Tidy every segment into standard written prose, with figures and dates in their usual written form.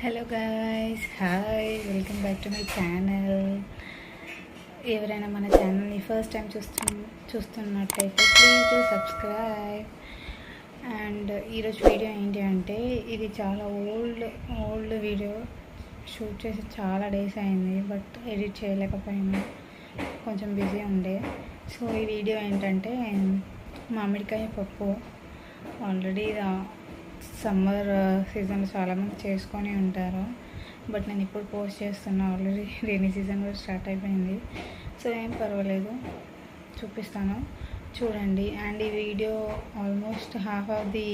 Hello guys, hi, welcome back to my channel. ఎవరైనా మన ఛానల్ని ఫస్ట్ టైం చూస్తున్నట్టయితే ప్లీజ్ టు సబ్స్క్రైబ్. అండ్ ఈరోజు వీడియో ఏంటి అంటే, ఇది చాలా ఓల్డ్ వీడియో. షూట్ చేసి చాలా డేస్ అయింది, బట్ ఎడిట్ చేయలేకపోయినా, కొంచెం బిజీ ఉండే. సో ఈ వీడియో ఏంటంటే, మామిడికాయ పప్పు. ఆల్రెడీ సమ్మర్ సీజన్లో చాలామంది చేసుకొని ఉంటారు, బట్ నేను ఇప్పుడు పోస్ట్ చేస్తున్నా. ఆల్రెడీ రైనీ సీజన్ కూడా స్టార్ట్ అయిపోయింది. సో ఏం పర్వాలేదు, చూపిస్తాను, చూడండి. అండ్ ఈ video almost half of the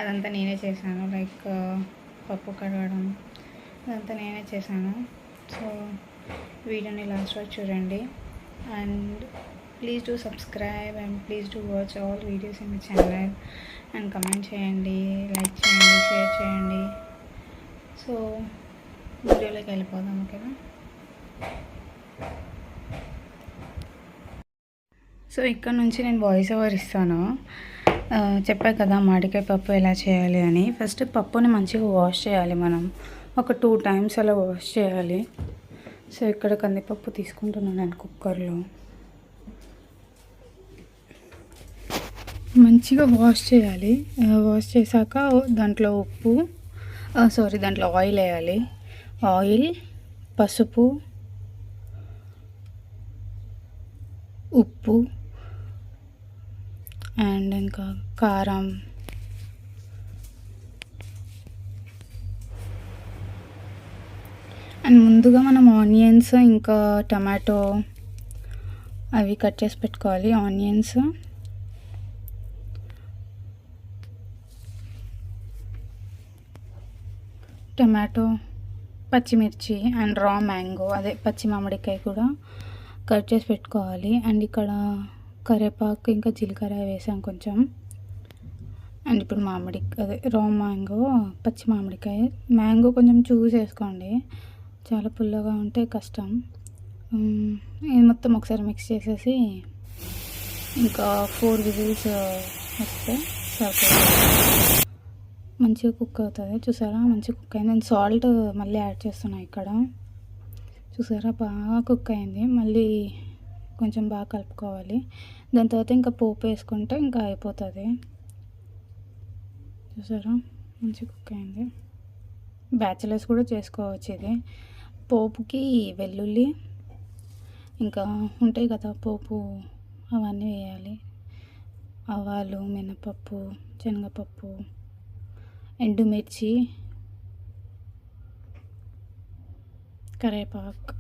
అదంతా నేనే చేశాను. లైక్ పప్పు కడగడం అదంతా నేనే చేశాను. సో వీడియోని లాస్ట్ వరకు చూడండి. And please to subscribe and please to watch all videos in my channel. And comment చేయండి, లైక్ చేయండి, షేర్ చేయండి. సో వీడియోలోకి వెళ్ళిపోదాం, ఓకేనా? సో ఇక్కడ నుంచి నేను వాయిస్ ఓవర్ ఇస్తాను. చెప్పా కదా మామిడికాయ పప్పు ఎలా చేయాలి అని. ఫస్ట్ పప్పుని మంచిగా వాష్ చేయాలి. మనం ఒక 2 times అలా వాష్ చేయాలి. సో ఇక్కడ కందిపప్పు తీసుకుంటున్నాను నేను కుక్కర్లో. మంచిగా వాష్ చేయాలి. వాష్ చేశాక దాంట్లో దాంట్లో ఆయిల్ వేయాలి. ఆయిల్, పసుపు, ఉప్పు అండ్ ఇంకా కారం, అండ్ ముందుగా మనం ఆనియన్స్ ఇంకా టమాటో అవి కట్ చేసి పెట్టుకోవాలి. ఆనియన్స్, టమాటో, పచ్చిమిర్చి అండ్ రా మ్యాంగో, అదే పచ్చి మామిడికాయ కూడా కట్ చేసి పెట్టుకోవాలి. అండ్ ఇక్కడ కరివేపాకు ఇంకా జీలకర్ర వేసాం కొంచెం. అండ్ ఇప్పుడు రా మ్యాంగో, పచ్చి మామిడికాయ. మ్యాంగో కొంచెం చూసి వేసుకోండి, చాలా పుల్లగా ఉంటే కష్టం. ఇది మొత్తం ఒకసారి మిక్స్ చేసేసి ఇంకా 4 విజిల్స్ వస్తే సరిపోతుంది. మంచిగా కుక్ అవుతుంది. చూసారా, మంచిగా కుక్ అయింది. నేను సాల్ట్ మళ్ళీ యాడ్ చేస్తున్నాను ఇక్కడ. చూసారా, బాగా కుక్ అయింది. మళ్ళీ కొంచెం బాగా కలుపుకోవాలి. దాని తర్వాత ఇంకా పోపు వేసుకుంటే ఇంకా అయిపోతుంది. చూసారా, మంచిగా కుక్ అయింది. బ్యాచిలర్స్ కూడా చేసుకోవచ్చు ఇది. పోపుకి వెల్లుల్లి ఇంకా ఉంటాయి కదా పోపు, అవన్నీ వేయాలి. ఆవాలు, మినపప్పు, శనగపప్పు, ఎండుమిర్చి, కరివేపాకు,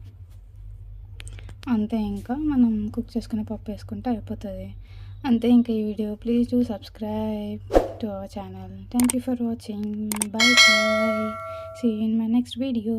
అంతే. ఇంకా మనం కుక్ చేసుకునే పప్పు వేసుకుంటే అయిపోతుంది, అంతే. ఇంకా ఈ video please to subscribe to our channel. Thank you for watching. Bye bye. See you in my next video.